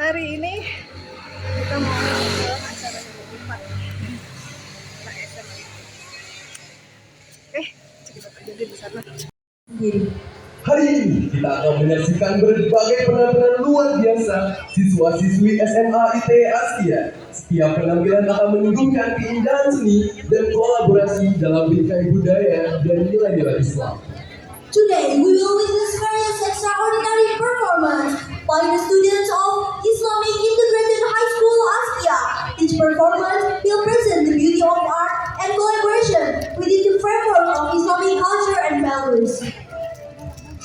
hari ini kita mau ke acara Lipat anak SMA. Kita terjadi di sana. Hari ini kita akan menyaksikan berbagai penampilan luar biasa siswa-siswi SMA ITE Asia. Setiap penampilan akan menunjukkan keindahan seni dan kolaborasi dalam bingkai budaya dan nilai-nilai Islam. Today, we will witness various extraordinary performance by the students of Islamic Integrated High School Askia. Each performance will present the beauty of art and collaboration within the framework of Islamic culture and values.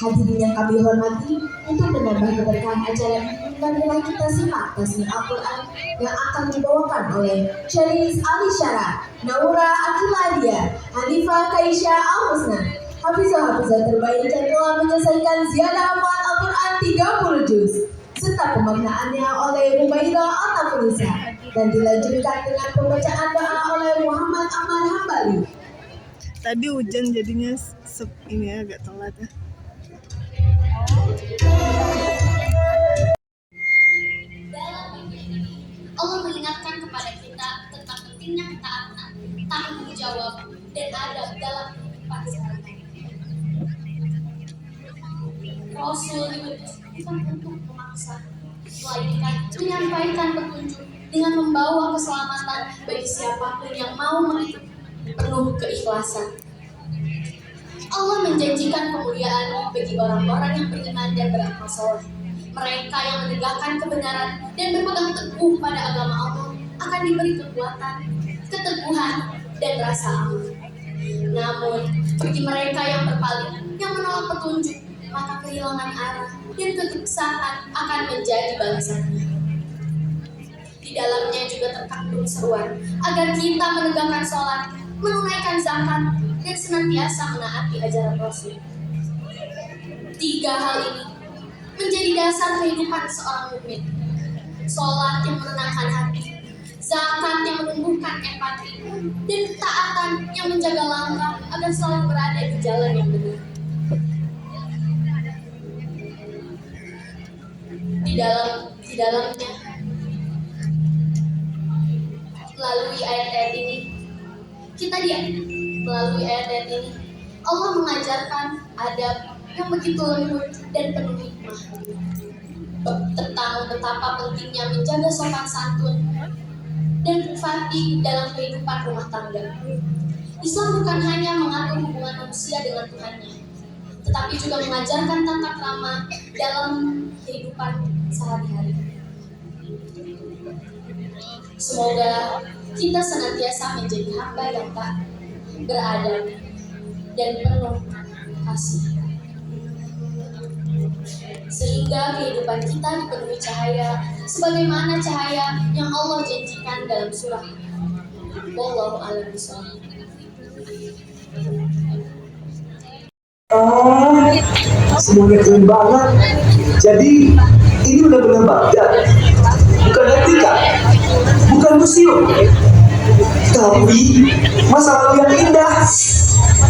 Hadirin yang kami hormati, untuk menambah keberkahan acara ini, marilah kita simak tasmih Al-Quran yang akan dibawakan oleh Syariz Alisyara, Naura Akiladia, Hanifah Kaisha Al-Husna. Hafizah terbaik yang telah menyelesaikan ziarah hafal Al-Quran 30 juz serta pemaknaannya oleh Rubaida Al-Tafrisa dan dilanjutkan dengan pembacaan doa oleh Muhammad Ahmad Hambali. Tadi hujan jadinya ini agak telat ya. Allah mengingatkan kepada kita tentang pentingnya ketaatan, tanggung jawab, dan adab dalam kehidupan sehari-hari. Rasul bukan untuk memaksa, melainkan menyampaikan petunjuk dengan membawa keselamatan bagi siapapun yang mau mengikuti penuh keikhlasan. Allah menjanjikan kemuliaan bagi orang-orang yang beriman dan beramal soleh. Mereka yang menegakkan kebenaran dan berpegang teguh pada agama Allah akan diberi kekuatan, keteguhan, dan rasa aman. Namun, bagi mereka yang berpaling, yang menolak petunjuk, maka kehilangan arah dan kegelisahan akan menjadi balasannya. Di dalamnya juga terkandung seruan agar kita menegakkan sholat, menunaikan zakat, dan senantiasa menaati ajaran Rasul. 3 hal ini menjadi dasar kehidupan seorang mukmin. Sholat yang menenangkan hati, zakat yang menumbuhkan empati, dan ketaatan yang menjaga langkah agar selalu berada di jalan yang benar. Di dalamnya, melalui ayat-ayat ini, Allah mengajarkan adab yang begitu lembut dan penuh hikmah tentang betapa pentingnya menjaga sopan santun dan privasi dalam kehidupan rumah tangga. Islam bukan hanya mengatur hubungan manusia dengan Tuhannya, tetapi juga mengajarkan tata krama dalam kehidupan sehari-hari. Semoga kita senantiasa menjadi hamba yang taat, beradab, dan penuh kasih, sehingga kehidupan kita dipenuhi cahaya sebagaimana cahaya yang Allah janjikan dalam surah. Wallahu a'lam bishawab. Semuanya keren banget. Jadi ini benar-benar Baghdad, bukan Etika, bukan museum, tapi masa lalu yang indah.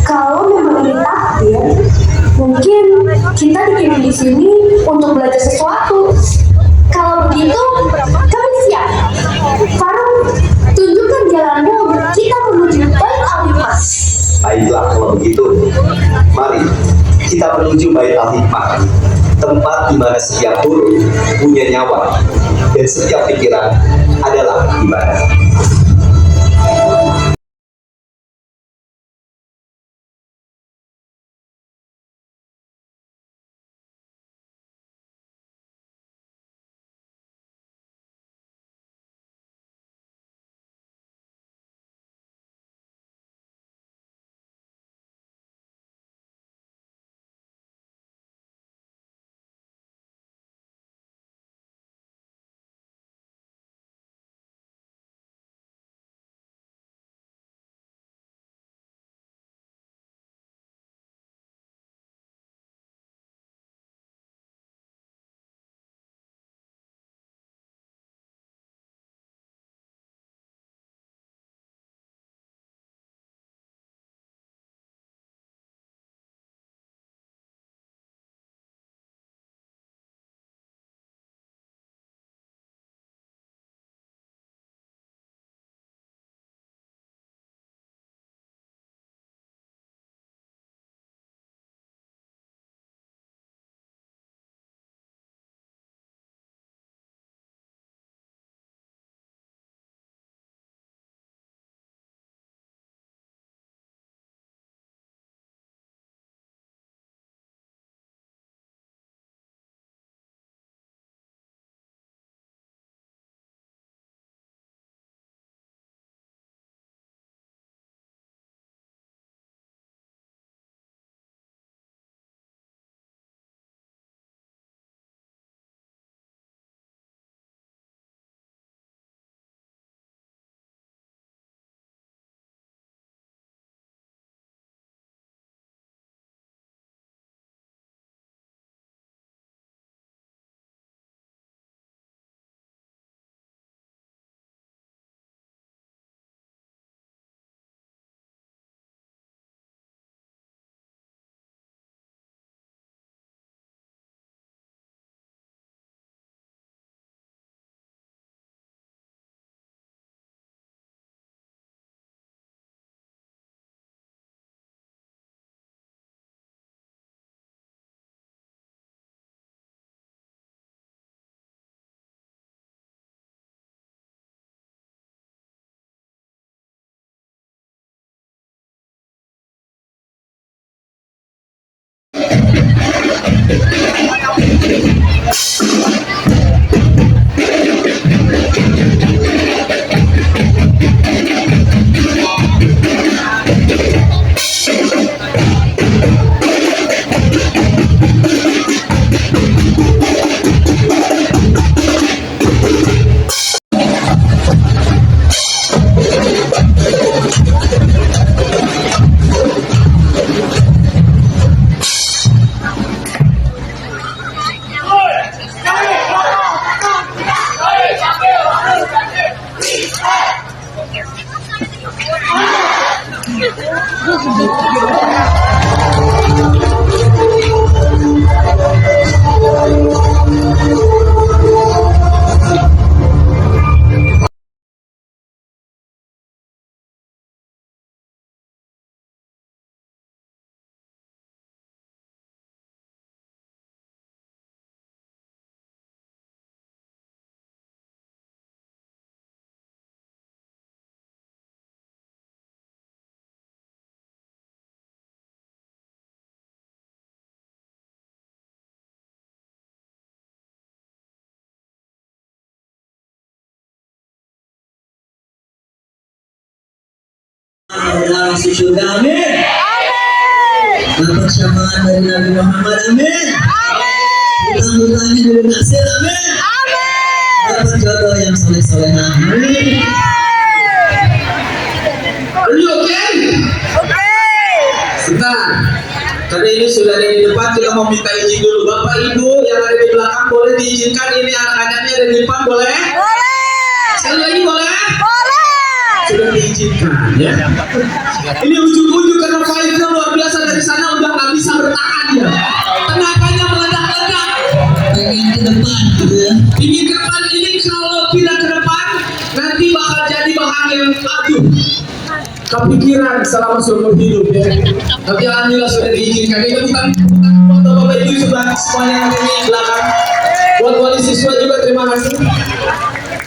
Kalau memang ini takdir, mungkin kita dikirim di sini untuk belajar sesuatu. Kalau begitu, kami siap. Faruk, tunjukkan jalanmu kita menuju Bait Al-Hikmah. Baiklah kalau begitu, mari kita menuju Bait Al-Hikmah, tempat di mana setiap huruf punya nyawa dan setiap pikiran adalah ibadah. Masuk surga, amin. Dapat syafaat dari Nabi Muhammad, amin. Mudah-mudahan berhasil, amin. Dapat jodoh yang soleh-soleh, amin. Are you okay? Sebentar. Karena ini sudah ada di depan, kita mau minta izin dulu. Bapak Ibu yang ada di belakang boleh diizinkan, ini anak-anaknya ada di depan, boleh? Sekali lagi boleh? Sudah diizinkan ya. Ini ujuk-ujuk karena fight-nya luar biasa, dari sana udah nggak bisa bertahan ya. Tenaganya meledak-ledak. Pengen ke depan gitu ya. Ini ke depan, ini kalau tidak ke depan nanti bakal jadi bahan yang aduh kepikiran selama seumur hidup ya. Tapi alhamdulillah sudah diizinkan. Ini bukan foto Bapak Ibu sudah semuanya ada di belakang. Buat wali siswa juga terima kasih.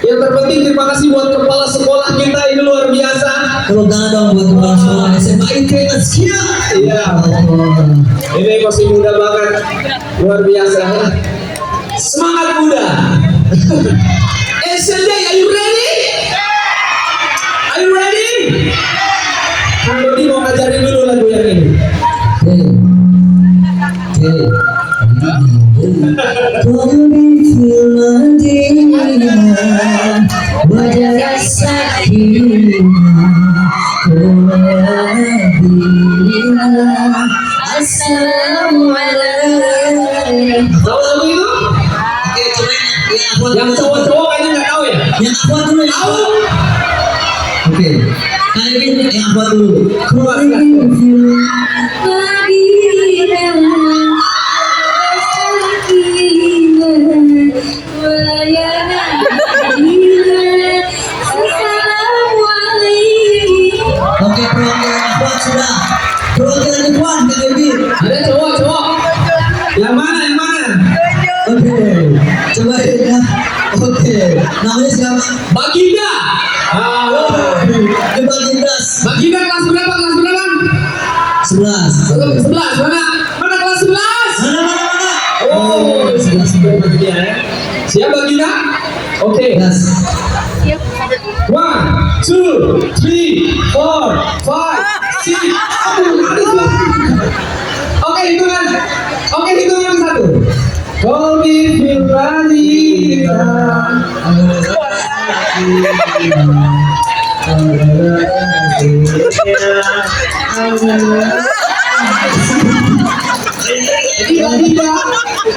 Yang terpenting terima kasih buat kepala sekolah kita, ini luar biasa. Tepuk tangan dong buat kepala sekolah SMA ITE Asia. Iya. Ini masih muda banget, luar biasa. Semangat muda. Asian Day, are you ready? Are you ready? Kang Dodi mau ngajarin dulu lagu yang ini. Wajah sakit Assalamualaikum. Tahu lagu itu? Oke, coba Yang cowok-cowok kayaknya nggak tahu ya? yang apa dulu yang Tahu? Oke, kali ini yang apa dulu? Keluar. Oke, perwakilan Ikhwan sudah. Perwakilan Ikhwan, Kak Devi. Ada cowok-cowok. Yang mana? Yang mana? Oke, coba ya. Oke, namanya siapa? Baginda. Ah. Di bagian das. Baginda kelas berapa? Kelas berapa? 11. 11. Mana? Mana kelas 11? Mana? Oh, 11 Baginda ya. Siap Baginda? Oke. Das. 1, 2, 3, 4, 5, 6. Oke, hitungan. Oke, hitungan satu. Kau dipilih.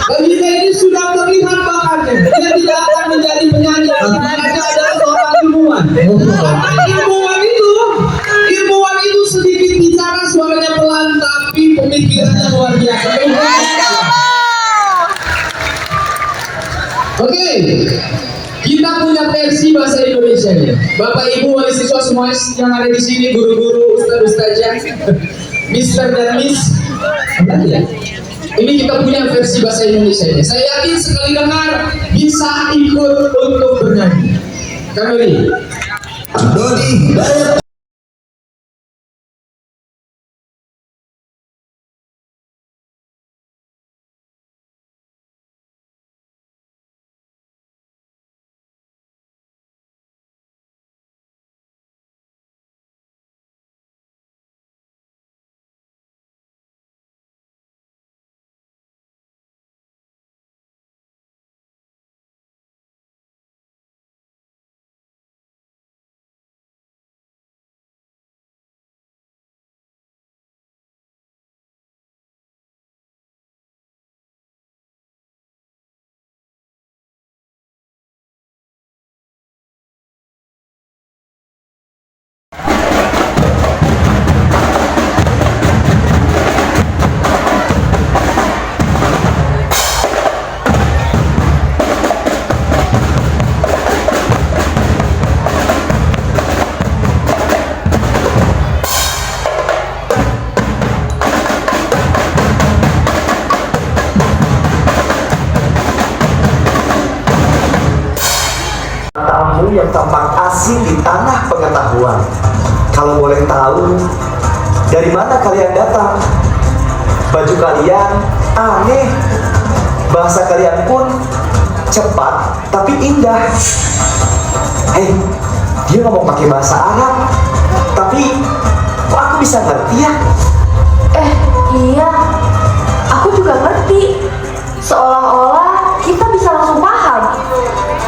Baginda ini sudah terlihat bakatnya. Dia tidak akan menjadi penyanyi. Dia adalah seorang ilmuwan. Karena ilmuwan itu sedikit bicara, suaranya pelan, tapi pemikirannya luar biasa. Oke, kita punya versi bahasa Indonesia nya. Bapak Ibu wali siswa semua yang ada di sini, guru-guru, ustaz-ustazah, Mister dan Miss, ya. Ini kita punya versi bahasa Indonesia nya. Saya yakin sekali dengar bisa ikut untuk bernyanyi. Kami Dodi, bertampak asing di tanah pengetahuan. Kalau boleh tahu, dari mana kalian datang? Baju kalian aneh, bahasa kalian pun cepat tapi indah. Hei, dia ngomong pakai bahasa Arab, tapi kok aku bisa ngerti ya? Iya, aku juga ngerti. Seolah-olah kita bisa langsung paham.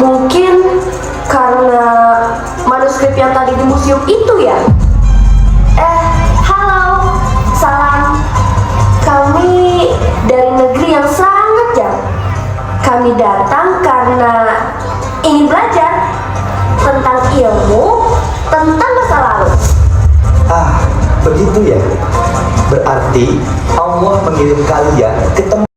Mungkin karena manuskrip yang tadi di museum itu ya? Halo, salam. Kami dari negeri yang sangat jauh. Kami datang karena ingin belajar tentang ilmu, tentang masa lalu. Ah, begitu ya. Berarti Allah mengirim kalian ke tempat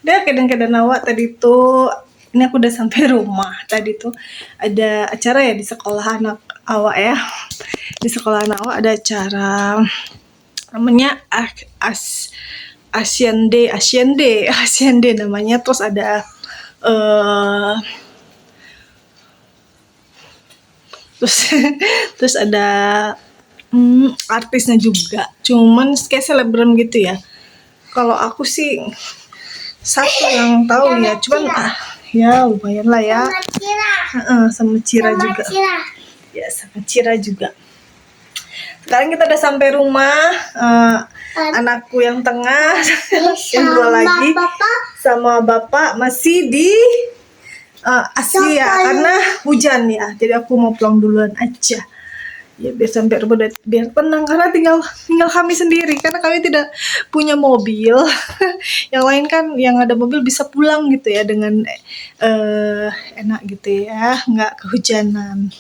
Udah kadang-kadang awak tadi tuh, ini aku udah sampai rumah. Tadi tuh ada acara ya di sekolah anak awak ya. Di sekolah anak awak ada acara namanya Asian Day namanya. Terus ada terus ada artisnya juga. Cuman kayak selebgram gitu ya. Kalau aku sih satu yang tahu ya, cuman ya lumayan lah ya. Sama Cira juga. Ya sama Cira juga. Sekarang kita udah sampai rumah. Anakku yang tengah, yang dua lagi, sama bapak masih di Asia karena hujan ya. Jadi aku mau pulang duluan aja. Ya biar sampai rumah biar tenang karena tinggal kami sendiri karena kami tidak punya mobil. Yang lain kan yang ada mobil bisa pulang gitu ya dengan enak gitu ya, nggak kehujanan.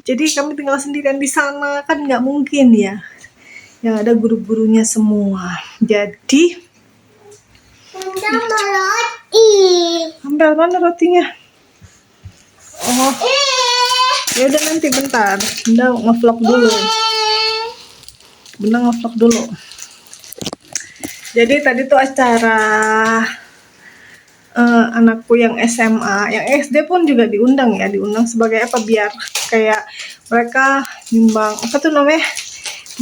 Jadi kami tinggal sendirian di sana kan nggak mungkin ya. Yang ada guru-gurunya semua. Jadi ambil mana rotinya? Oh. Ya udah nanti bentar. Bunda nge-vlog dulu. Jadi tadi tuh acara anakku yang SMA, yang SD pun juga diundang sebagai apa biar kayak mereka nyumbang apa tuh namanya?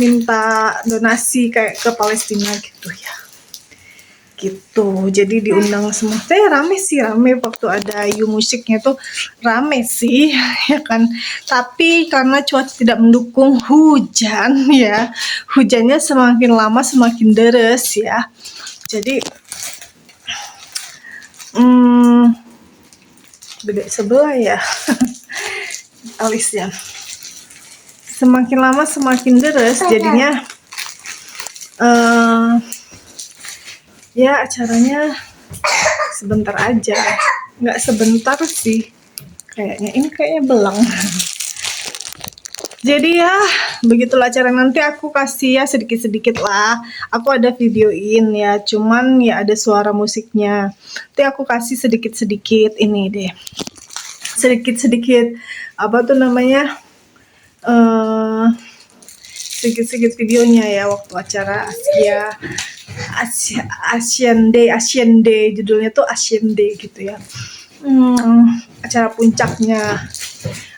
Minta donasi kayak ke Palestina gitu ya. Gitu, jadi diundang semua. Rame waktu ada You musiknya tuh rame sih ya kan, tapi karena cuaca tidak mendukung hujan ya, hujannya semakin lama semakin deres ya, jadi beda sebelah ya alisnya semakin lama semakin deres jadinya ya acaranya sebentar aja, nggak sebentar sih kayaknya, ini kayaknya belang. Jadi ya begitulah acara, nanti aku kasih ya sedikit-sedikit lah, aku ada videoin ya, cuman ya ada suara musiknya, nanti aku kasih sedikit-sedikit ini deh, sedikit-sedikit apa tuh namanya, sedikit-sedikit videonya ya waktu acara Asian Day judulnya tuh Asian Day gitu ya. Acara puncaknya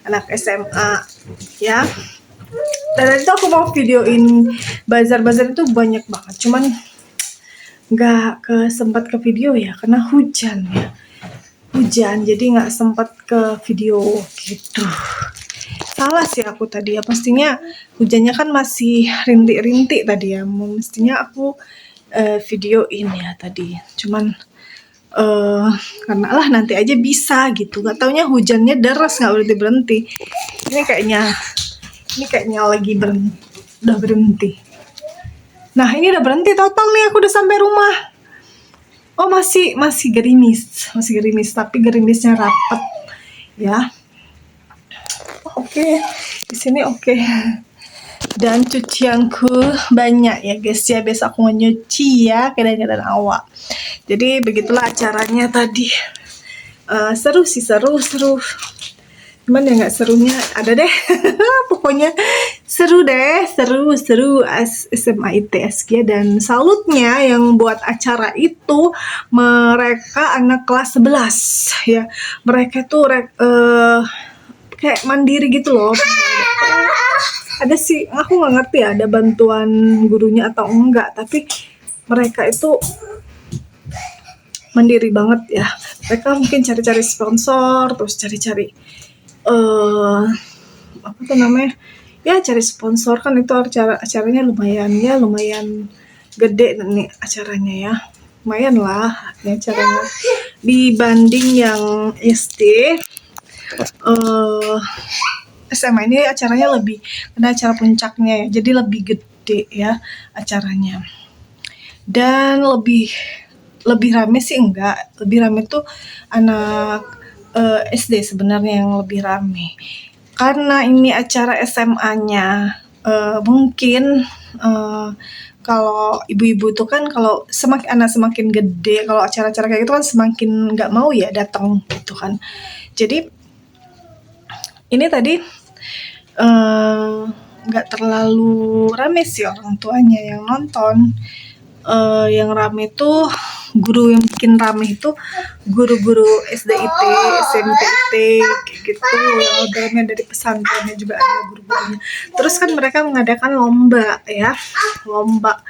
anak SMA ya. Dan itu aku mau videoin bazar-bazar itu banyak banget, cuman nggak sempat ke video ya karena hujan jadi nggak sempat ke video gitu. Salah sih aku tadi ya, pastinya hujannya kan masih rintik-rintik tadi ya, mestinya aku videoin ya tadi, cuman karena lah nanti aja bisa gitu, nggak taunya hujannya deras nggak berhenti. Ini kayaknya lagi udah berhenti. Nah ini udah berhenti total nih, aku udah sampai rumah. Oh masih gerimis tapi gerimisnya rapet ya. Oke, di sini oke. Dan cucianku banyak ya guys ya, besok aku mau nyuci ya kadang-kadang awak. Jadi begitulah acaranya tadi. Seru sih, seru. Cuman ya nggak serunya ada deh. Pokoknya seru SMA ITS ya. Dan salutnya yang buat acara itu mereka anak kelas 11 ya. Mereka tuh kayak mandiri gitu loh. Ada sih, aku nggak ngerti ya ada bantuan gurunya atau enggak, tapi mereka itu mandiri banget ya. Mereka mungkin cari-cari sponsor, terus cari-cari apa tuh namanya ya, cari sponsor kan, itu acaranya lumayan gede nih acaranya ya, lumayan lah ini acaranya dibanding yang SD. SMA ini acaranya lebih, karena acara puncaknya ya, jadi lebih gede ya acaranya. Dan lebih rame sih enggak, lebih rame tuh anak SD sebenarnya yang lebih rame. Karena ini acara SMA-nya, mungkin kalau ibu-ibu tuh kan kalau anak semakin gede, kalau acara-acara kayak gitu kan semakin nggak mau ya datang gitu kan. Jadi ini tadi nggak terlalu rame sih orang tuanya yang nonton. Yang rame tuh guru, yang bikin rame itu guru-guru SDIT, SMPIT kayak gitu, yang modelnya dari pesantrennya juga ada guru-gurunya. Terus kan mereka mengadakan lomba ya, lomba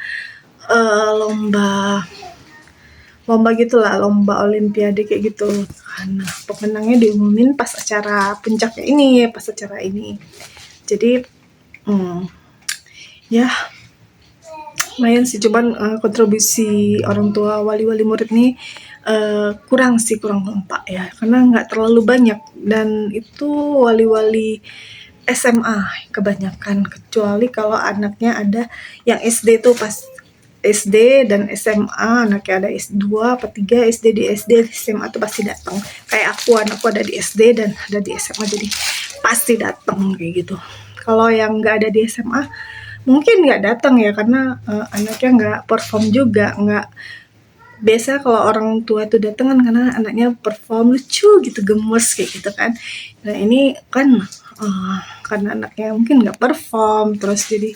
gitulah, lomba olimpiade kayak gitu. Nah, pemenangnya diumumin pas acara puncaknya ini, pas acara ini. Jadi ya lumayan sih, cuman kontribusi orang tua wali-wali murid nih kurang kompak ya, karena nggak terlalu banyak, dan itu wali-wali SMA kebanyakan, kecuali kalau anaknya ada yang SD tuh pas SD dan SMA, anaknya ada S2 apa 3 SD di SD SMA tuh pasti datang. Kayak anakku ada di SD dan ada di SMA, jadi pasti datang kayak gitu. Kalau yang nggak ada di SMA mungkin nggak datang ya, karena anaknya nggak perform juga, nggak biasa kalau orang tua tuh datang kan karena anaknya perform lucu gitu, gemes kayak gitu kan. Nah ini kan karena anaknya mungkin nggak perform, terus jadi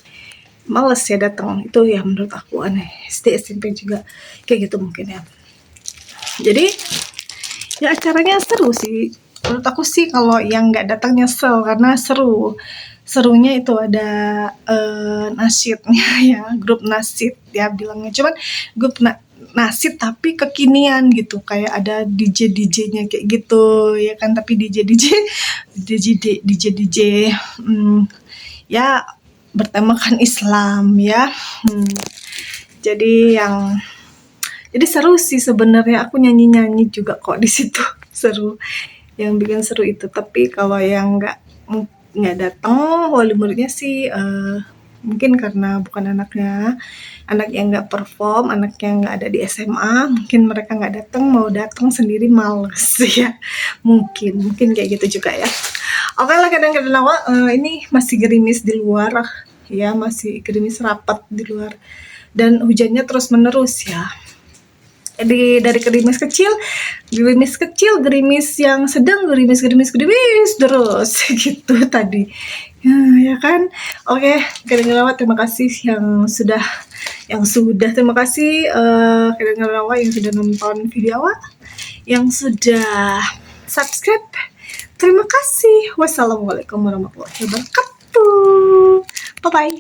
males ya datang. Itu ya menurut aku aneh. SD SMP juga kayak gitu mungkin ya. Jadi ya acaranya seru sih menurut aku sih. Kalau yang nggak datang nyesel, karena serunya itu ada nasyidnya ya, grup nasyid ya bilangnya, cuman grup nasyid tapi kekinian gitu, kayak ada DJ-nya kayak gitu ya kan, tapi DJ ya bertemakan Islam ya. Jadi seru sih sebenarnya, aku nyanyi juga kok di situ. Seru, yang bikin seru itu. Tapi kalau yang nggak datang wali muridnya sih mungkin karena bukan anak yang nggak perform, anak yang nggak ada di SMA, mungkin mereka nggak datang, mau datang sendiri males ya, mungkin kayak gitu juga ya. Oke lah, kadang-kadang ini masih gerimis di luar ya, masih gerimis rapat di luar, dan hujannya terus menerus ya. Jadi dari gerimis kecil, gerimis yang sedang, gerimis terus gitu tadi. Ya kan? Oke, kadang-kadang terima kasih yang sudah terima kasih kadang-kadang yang sudah nonton video awal, yang sudah subscribe. Terima kasih. Wassalamualaikum warahmatullahi wabarakatuh. Bye bye.